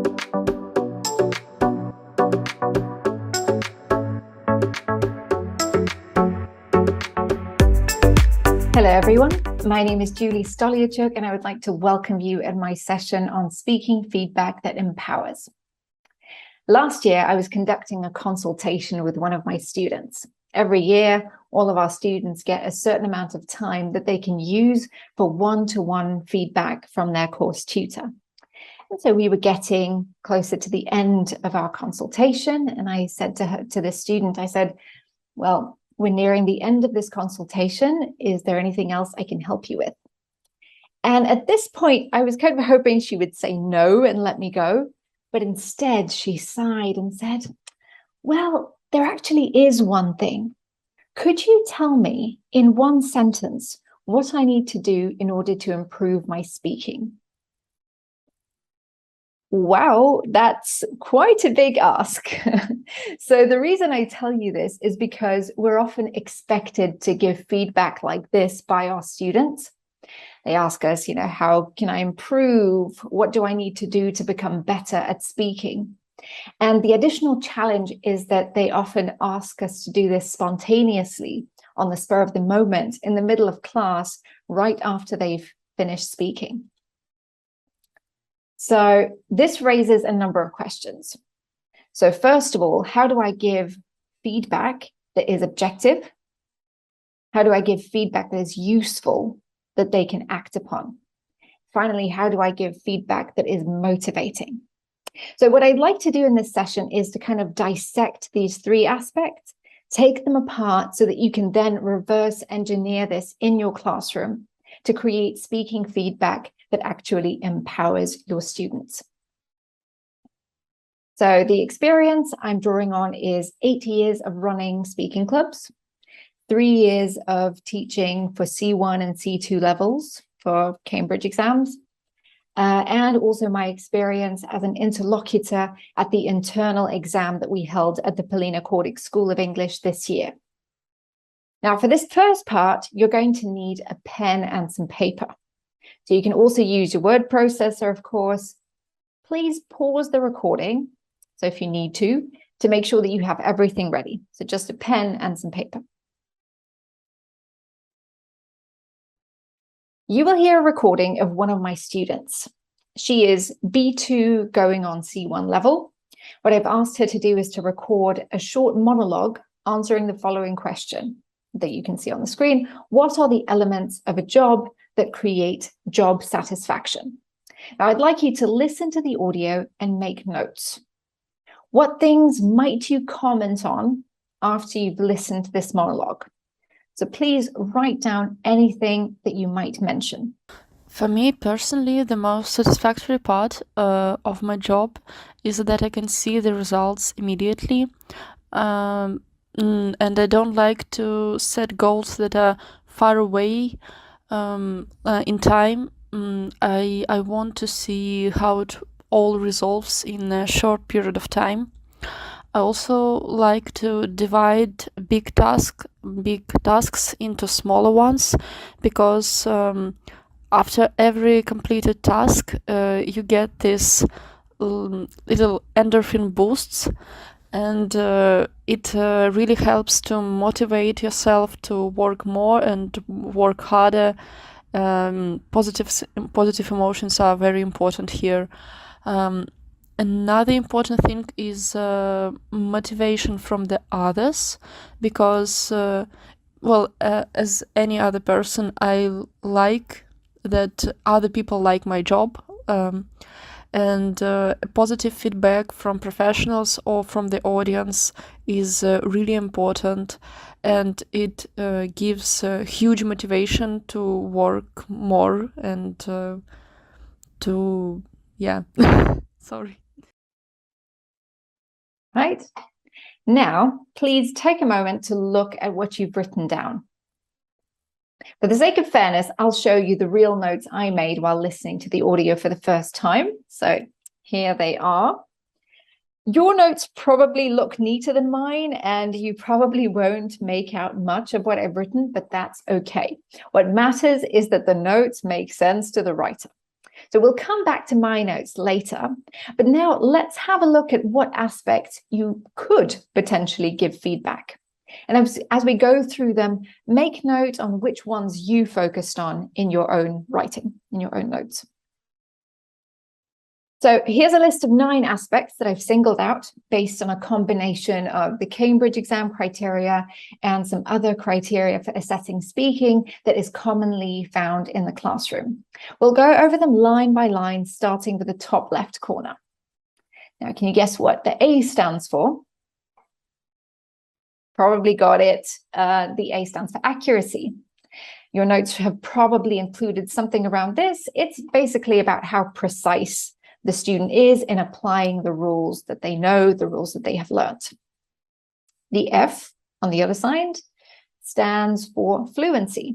Hello everyone, my name is Julie Stolyarchuk and I would like to welcome you in my session on speaking feedback that empowers. Last year, I was conducting a consultation with one of my students. Every year, all of our students get a certain amount of time that they can use for one-to-one feedback from their course tutor. And so we were getting closer to the end of our consultation, and I said to this student, I said, well, we're nearing the end of this consultation. Is there anything else I can help you with? And at this point, I was kind of hoping she would say no and let me go. But instead, she sighed and said, well, there actually is one thing. Could you tell me in one sentence what I need to do in order to improve my speaking? Wow, that's quite a big ask. So the reason I tell you this is because we're often expected to give feedback like this by our students. They ask us, how can I improve? What do I need to do to become better at speaking? And the additional challenge is that they often ask us to do this spontaneously on the spur of the moment in the middle of class, right after they've finished speaking. So this raises a number of questions. So first of all, how do I give feedback that is objective? How do I give feedback that is useful, that they can act upon? Finally, how do I give feedback that is motivating? So what I'd like to do in this session is to kind of dissect these three aspects, take them apart so that you can then reverse engineer this in your classroom to create speaking feedback that actually empowers your students. So the experience I'm drawing on is 8 years of running speaking clubs, 3 years of teaching for C1 and C2 levels for Cambridge exams, and also my experience as an interlocutor at the internal exam that we held at the Polina Cordic School of English this year. Now, for this first part, you're going to need a pen and some paper. So you can also use your word processor, of course. Please pause the recording, so if you need to make sure that you have everything ready. So just a pen and some paper. You will hear a recording of one of my students. She is B2 going on C1 level. What I've asked her to do is to record a short monologue answering the following question that you can see on the screen. What are the elements of a job that create job satisfaction? Now, I'd like you to listen to the audio and make notes. What things might you comment on after you've listened to this monologue? So please write down anything that you might mention. For me personally, the most satisfactory part of my job is that I can see the results immediately. And I don't like to set goals that are far away in time. I want to see how it all resolves in a short period of time. I also like to divide big tasks into smaller ones, because after every completed task, you get this little endorphin boosts, and it really helps to motivate yourself to work more and work harder. Positive emotions are very important here. Another important thing is motivation from the others, because, as any other person, I like that other people like my job, and positive feedback from professionals or from the audience is really important, and it gives huge motivation to work more and sorry. Right. Now, please take a moment to look at what you've written down. For the sake of fairness, I'll show you the real notes I made while listening to the audio for the first time. So here they are. Your notes probably look neater than mine, and you probably won't make out much of what I've written, but that's okay. What matters is that the notes make sense to the writer. So we'll come back to my notes later, but now let's have a look at what aspects you could potentially give feedback. And as we go through them, make note on which ones you focused on in your own writing, in your own notes. So here's a list of 9 aspects that I've singled out based on a combination of the Cambridge exam criteria and some other criteria for assessing speaking that is commonly found in the classroom. We'll go over them line by line, starting with the top left corner. Now, can you guess what the A stands for? Probably got it. The A stands for accuracy. Your notes have probably included something around this. It's basically about how precise the student is in applying the rules that they know, the rules that they have learnt. The F on the other side stands for fluency.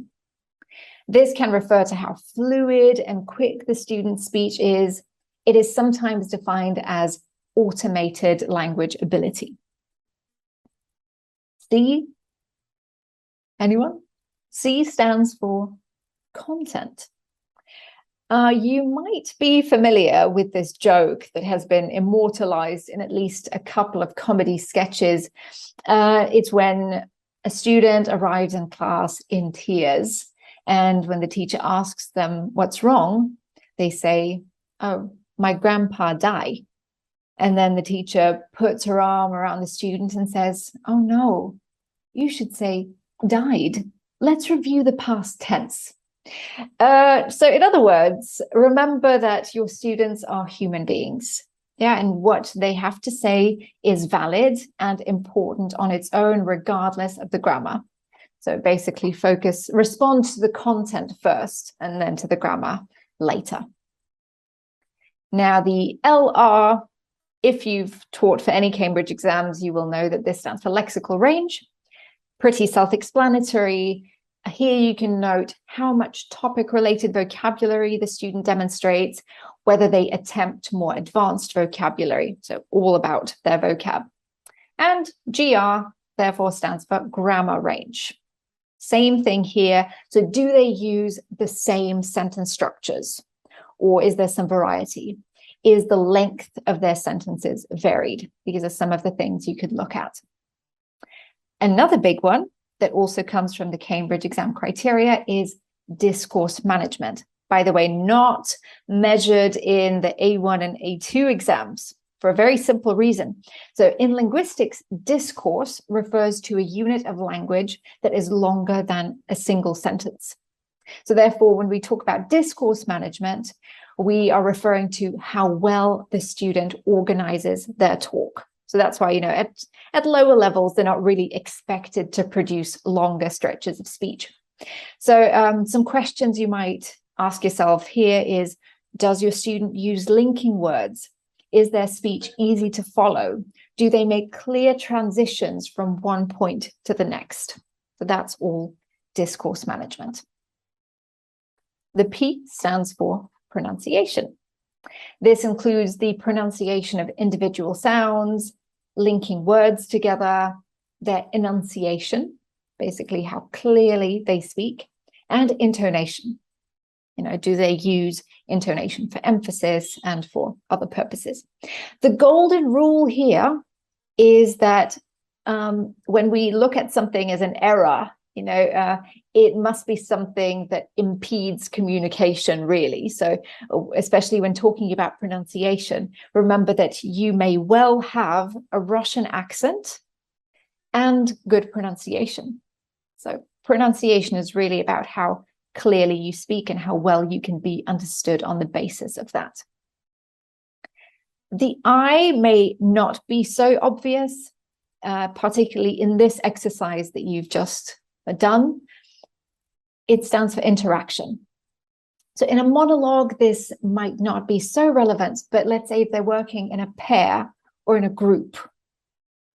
This can refer to how fluid and quick the student's speech is. It is sometimes defined as automated language ability. C, anyone? C stands for content. You might be familiar with this joke that has been immortalized in at least a couple of comedy sketches. It's when a student arrives in class in tears, and when the teacher asks them what's wrong, they say, "Oh, my grandpa died." And then the teacher puts her arm around the student and says, "Oh no, you should say died. Let's review the past tense." So in other words, remember that your students are human beings. Yeah, and what they have to say is valid and important on its own, regardless of the grammar. So basically respond to the content first and then to the grammar later. Now the LR, if you've taught for any Cambridge exams, you will know that this stands for lexical range. Pretty self-explanatory. Here you can note how much topic-related vocabulary the student demonstrates, whether they attempt more advanced vocabulary, so all about their vocab. And GR, therefore, stands for grammar range. Same thing here. So do they use the same sentence structures, or is there some variety? Is the length of their sentences varied? These are some of the things you could look at. Another big one that also comes from the Cambridge exam criteria is discourse management. By the way, not measured in the A1 and A2 exams for a very simple reason. So in linguistics, discourse refers to a unit of language that is longer than a single sentence. So therefore, when we talk about discourse management, we are referring to how well the student organizes their talk. So that's why, at lower levels, they're not really expected to produce longer stretches of speech. So some questions you might ask yourself here is, does your student use linking words? Is their speech easy to follow? Do they make clear transitions from one point to the next? So that's all discourse management. The P stands for pronunciation. This includes the pronunciation of individual sounds, linking words together, their enunciation, basically how clearly they speak, and intonation. Do they use intonation for emphasis and for other purposes? The golden rule here is that when we look at something as an error, it must be something that impedes communication, really. So especially when talking about pronunciation, remember that you may well have a Russian accent and good pronunciation. So pronunciation is really about how clearly you speak and how well you can be understood on the basis of that. The I may not be so obvious, particularly in this exercise that you've just done. It stands for interaction. So in a monologue, this might not be so relevant, but let's say if they're working in a pair or in a group,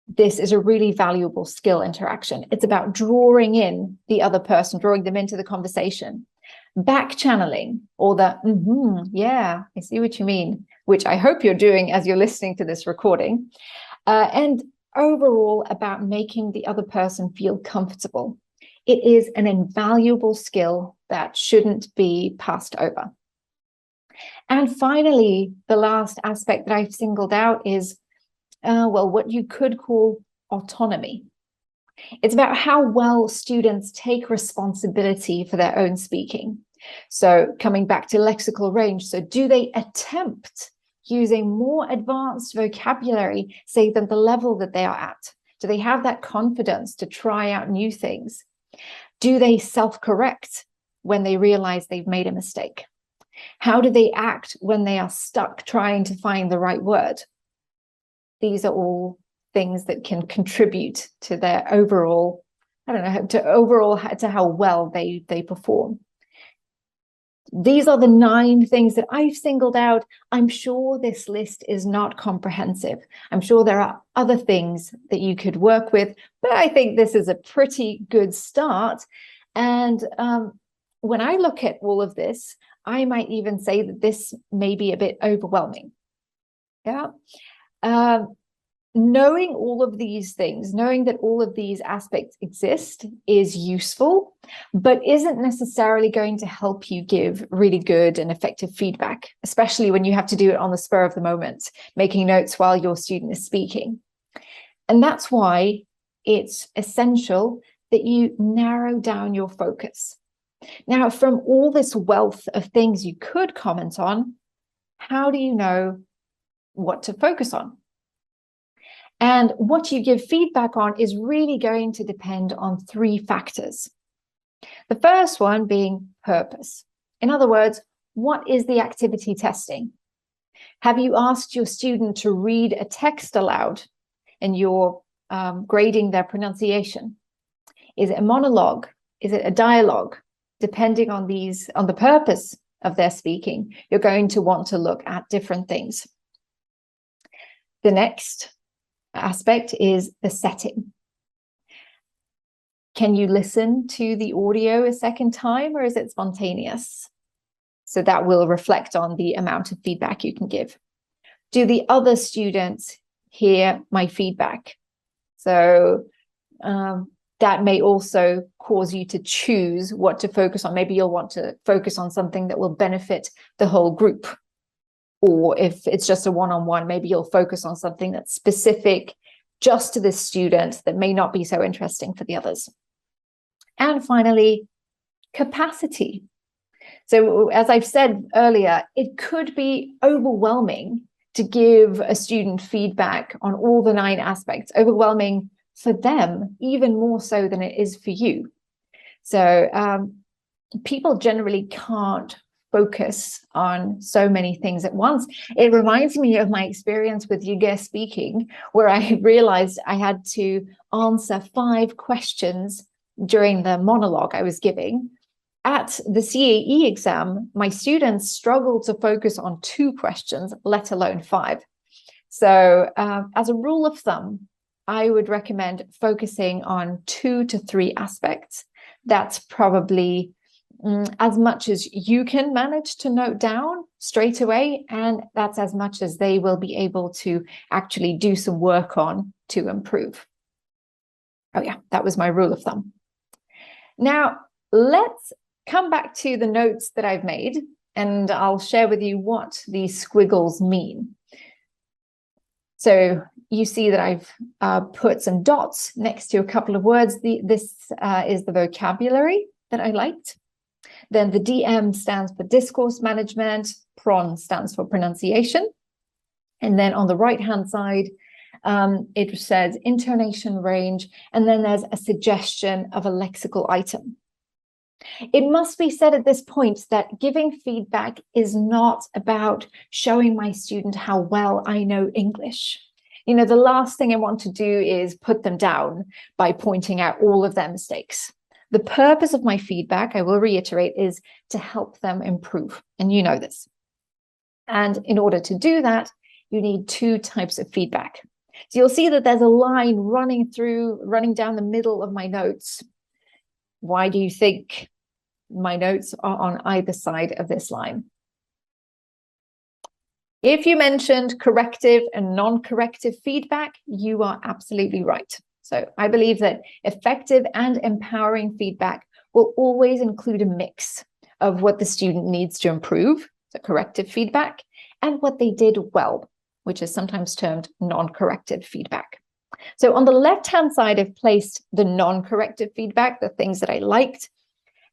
this is a really valuable skill, interaction. It's about drawing in the other person, drawing them into the conversation. Back channeling, or the yeah, I see what you mean, which I hope you're doing as you're listening to this recording. And overall about making the other person feel comfortable. It is an invaluable skill that shouldn't be passed over. And finally, the last aspect that I've singled out is, well, what you could call autonomy. It's about how well students take responsibility for their own speaking. So coming back to lexical range, so do they attempt using more advanced vocabulary, say, than the level that they are at? Do they have that confidence to try out new things? Do they self-correct when they realize they've made a mistake? How do they act when they are stuck trying to find the right word? These are all things that can contribute to their overall, to how well they perform. These are the 9 things that I've singled out. I'm sure this list is not comprehensive. I'm sure there are other things that you could work with, but I think this is a pretty good start. And when I look at all of this, I might even say that this may be a bit overwhelming. Yeah. Knowing all of these things, knowing that all of these aspects exist is useful, but isn't necessarily going to help you give really good and effective feedback, especially when you have to do it on the spur of the moment, making notes while your student is speaking. And that's why it's essential that you narrow down your focus. Now, from all this wealth of things you could comment on, how do you know what to focus on? And what you give feedback on is really going to depend on 3 factors. The first one being purpose. In other words, what is the activity testing? Have you asked your student to read a text aloud and you're grading their pronunciation? Is it a monologue? Is it a dialogue? Depending on the purpose of their speaking, you're going to want to look at different things. The next aspect is the setting. Can you listen to the audio a second time, or is it spontaneous? So that will reflect on the amount of feedback you can give. Do the other students hear my feedback? So that may also cause you to choose what to focus on. Maybe you'll want to focus on something that will benefit the whole group. Or if it's just a one-on-one, maybe you'll focus on something that's specific just to this student that may not be so interesting for the others. And finally, capacity. So as I've said earlier, it could be overwhelming to give a student feedback on all the 9 aspects, overwhelming for them, even more so than it is for you. So people generally can't focus on so many things at once. It reminds me of my experience with guest speaking, where I realized I had to answer 5 questions during the monologue I was giving. At the CAE exam, my students struggled to focus on 2 questions, let alone 5. So as a rule of thumb, I would recommend focusing on 2 to 3 aspects. That's probably as much as you can manage to note down straight away, and that's as much as they will be able to actually do some work on to improve. Oh yeah, that was my rule of thumb. Now, let's come back to the notes that I've made, and I'll share with you what these squiggles mean. So you see that I've put some dots next to a couple of words. This is the vocabulary that I liked. Then the DM stands for discourse management, PRON stands for pronunciation. And then on the right-hand side, it says intonation range, and then there's a suggestion of a lexical item. It must be said at this point that giving feedback is not about showing my student how well I know English. You know, the last thing I want to do is put them down by pointing out all of their mistakes. The purpose of my feedback, I will reiterate, is to help them improve. And you know this. And in order to do that, you need 2 types of feedback. So you'll see that there's a line running down the middle of my notes. Why do you think my notes are on either side of this line? If you mentioned corrective and non-corrective feedback, you are absolutely right. So I believe that effective and empowering feedback will always include a mix of what the student needs to improve. the corrective feedback, and what they did well, which is sometimes termed non-corrective feedback. So on the left-hand side, I've placed the non-corrective feedback, the things that I liked,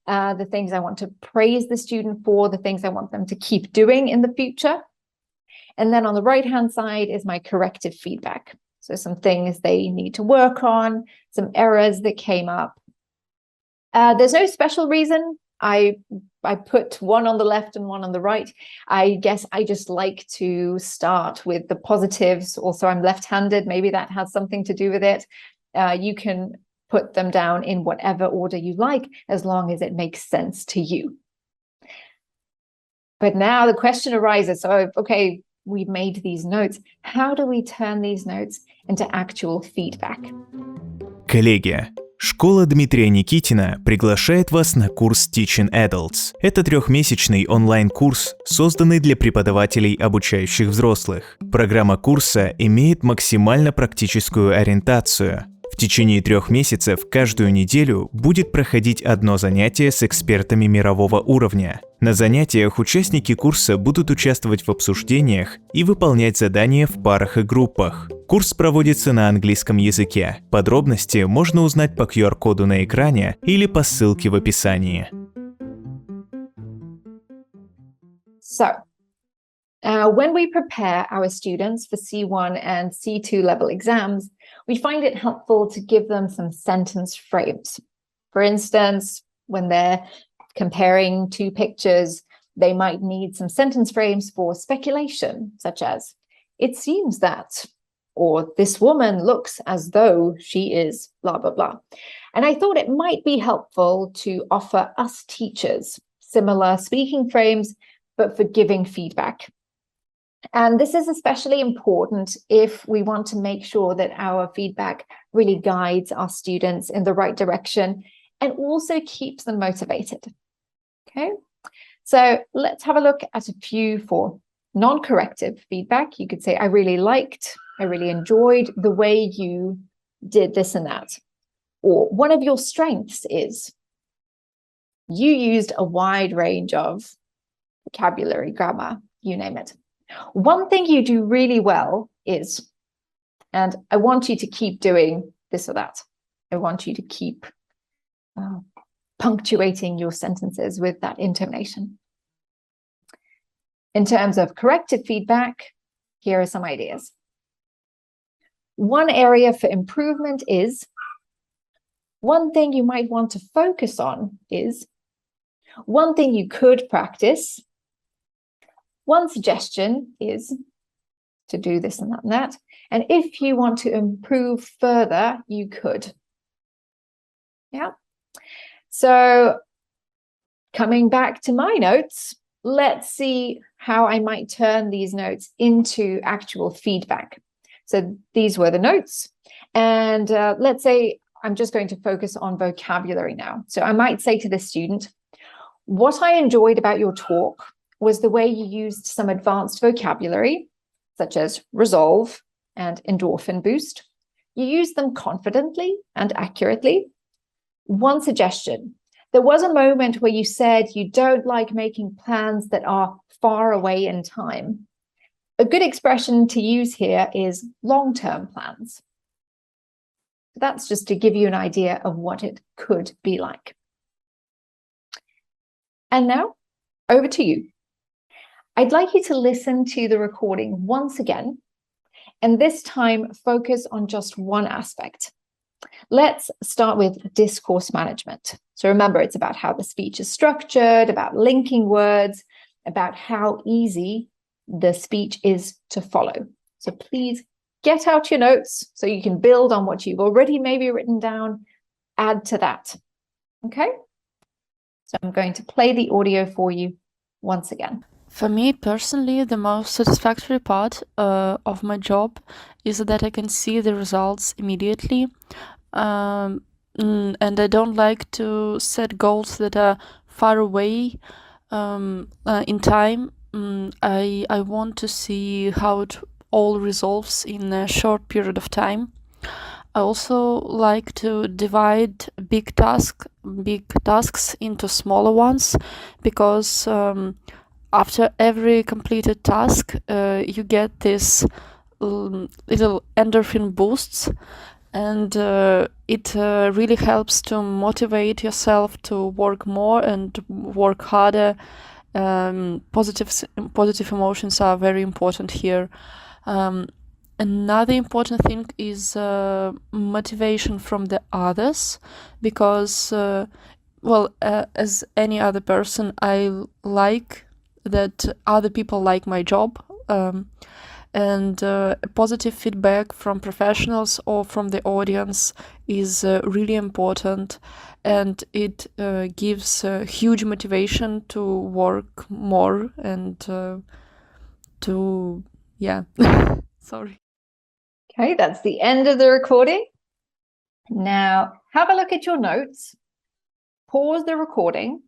the things I want to praise the student for, the things I want them to keep doing in the future. And then on the right-hand side is my corrective feedback. So some things they need to work on, some errors that came up. There's no special reason. I put one on the left and one on the right. I guess I just like to start with the positives. Also, I'm left-handed. Maybe that has something to do with it. You can put them down in whatever order you like, as long as it makes sense to you. But now the question arises, so, okay, we've made these notes. How do we turn these notes into actual feedback? Коллеги, школа Дмитрия Никитина приглашает вас на курс Teaching Adults. Это 3-месячный онлайн-курс, созданный для преподавателей, обучающих взрослых. Программа курса имеет максимально практическую ориентацию. В течение 3 месяцев каждую неделю будет проходить одно занятие с экспертами мирового уровня. На занятиях участники курса будут участвовать в обсуждениях и выполнять задания в парах и группах. Курс проводится на английском языке. Подробности можно узнать по QR-коду на экране или по ссылке в описании. So, when we prepare our students for C1 and C2 level exams, we find it helpful to give them some sentence frames. For instance, when they're comparing 2 pictures, they might need some sentence frames for speculation, such as, "It seems that," or "This woman looks as though she is blah, blah, blah." And I thought it might be helpful to offer us teachers similar speaking frames, but for giving feedback. And this is especially important if we want to make sure that our feedback really guides our students in the right direction and also keeps them motivated. Okay, so let's have a look at a few for non-corrective feedback. You could say, "I really liked, I really enjoyed the way you did this and that." Or, "One of your strengths is," you used a wide range of vocabulary, grammar, you name it. "One thing you do really well is," and I want you to keep doing this or that. I want you to keep punctuating your sentences with that intonation. In terms of corrective feedback, here are some ideas. "One area for improvement is," "One thing you might want to focus on is," "One thing you could practice," "One suggestion is," to do this and that and that. "And if you want to improve further, you could." Yeah. So coming back to my notes, let's see how I might turn these notes into actual feedback. So these were the notes. And let's say I'm just going to focus on vocabulary now. So I might say to the student, "What I enjoyed about your talk was the way you used some advanced vocabulary, such as resolve and endorphin boost. You used them confidently and accurately. One suggestion: there was a moment where you said you don't like making plans that are far away in time. A good expression to use here is long-term plans." That's just to give you an idea of what it could be like. And now, over to you. I'd like you to listen to the recording once again, and this time focus on just one aspect. Let's start with discourse management. So remember, it's about how the speech is structured, about linking words, about how easy the speech is to follow. So please get out your notes so you can build on what you've already maybe written down, add to that. Okay? So I'm going to play the audio for you once again. For me personally, the most satisfactory part of my job is that I can see the results immediately. And I don't like to set goals that are far away in time. I want to see how it all resolves in a short period of time. I also like to divide big tasks into smaller ones, because after every completed task, you get this little endorphin boosts, and it really helps to motivate yourself to work more and work harder. Positive emotions are very important here. Another important thing is motivation from the others, because as any other person, I like that other people like my job, and positive feedback from professionals or from the audience is really important, and it gives huge motivation to work more and to sorry. Okay, that's the end of the recording. Now, have a look at your notes, pause the recording,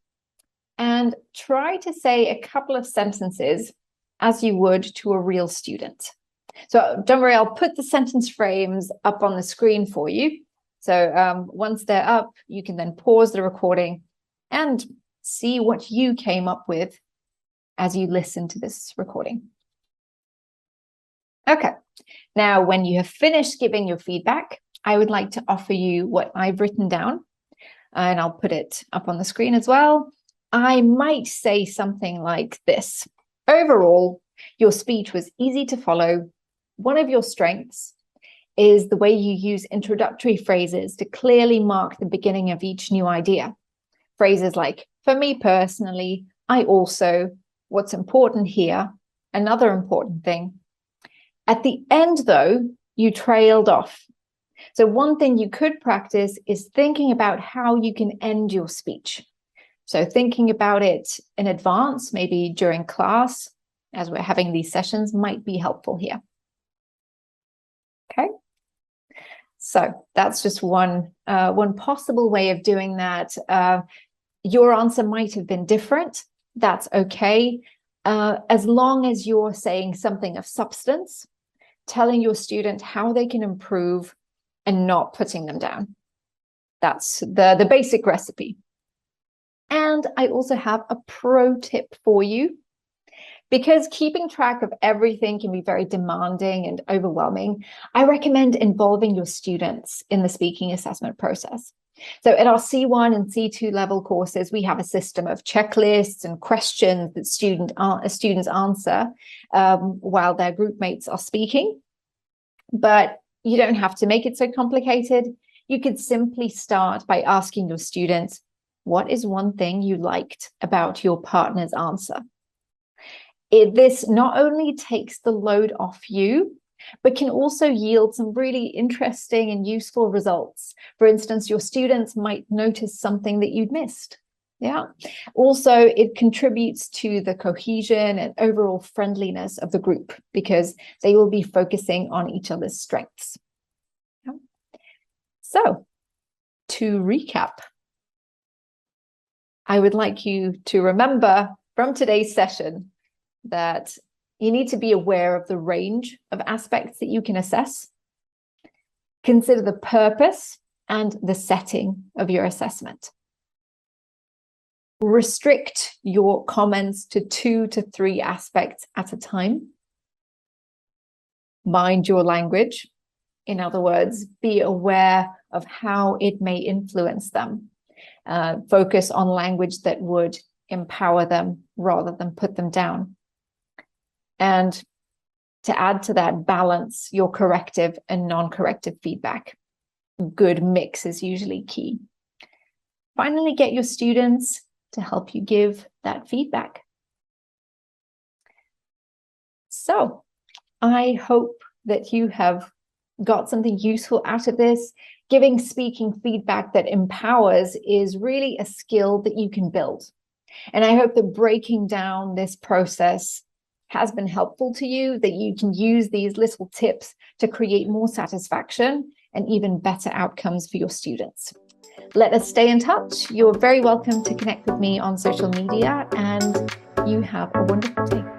and try to say a couple of sentences as you would to a real student. So don't worry, I'll put the sentence frames up on the screen for you. So once they're up, you can then pause the recording and see what you came up with as you listen to this recording. Okay, now when you have finished giving your feedback, I would like to offer you what I've written down, and I'll put it up on the screen as well. I might say something like this. Overall, your speech was easy to follow. One of your strengths is the way you use introductory phrases to clearly mark the beginning of each new idea. Phrases like, for me personally, I also, what's important here, another important thing. At the end, though, you trailed off. So one thing you could practice is thinking about how you can end your speech. So thinking about it in advance, maybe during class, as we're having these sessions, might be helpful here. Okay. So that's just one possible way of doing that. Your answer might have been different. That's okay. As long as you're saying something of substance, telling your student how they can improve and not putting them down. That's the basic recipe. And I also have a pro tip for you, because keeping track of everything can be very demanding and overwhelming. I recommend involving your students in the speaking assessment process. So at our C1 and C2 level courses, we have a system of checklists and questions that students answer while their group mates are speaking. But you don't have to make it so complicated. You could simply start by asking your students, what is one thing you liked about your partner's answer? This not only takes the load off you, but can also yield some really interesting and useful results. For instance, your students might notice something that you'd missed. Yeah. Also, it contributes to the cohesion and overall friendliness of the group, because they will be focusing on each other's strengths. Yeah. So, to recap, I would like you to remember from today's session that you need to be aware of the range of aspects that you can assess. Consider the purpose and the setting of your assessment. Restrict your comments to 2 to 3 aspects at a time. Mind your language. In other words, be aware of how it may influence them. Focus on language that would empower them rather than put them down. And to add to that, balance your corrective and non-corrective feedback. Good mix is usually key. Finally, get your students to help you give that feedback. So I hope that you have got something useful out of this. Giving speaking feedback that empowers is really a skill that you can build. And I hope that breaking down this process has been helpful to you, that you can use these little tips to create more satisfaction and even better outcomes for your students. Let us stay in touch. You're very welcome to connect with me on social media, and you have a wonderful day.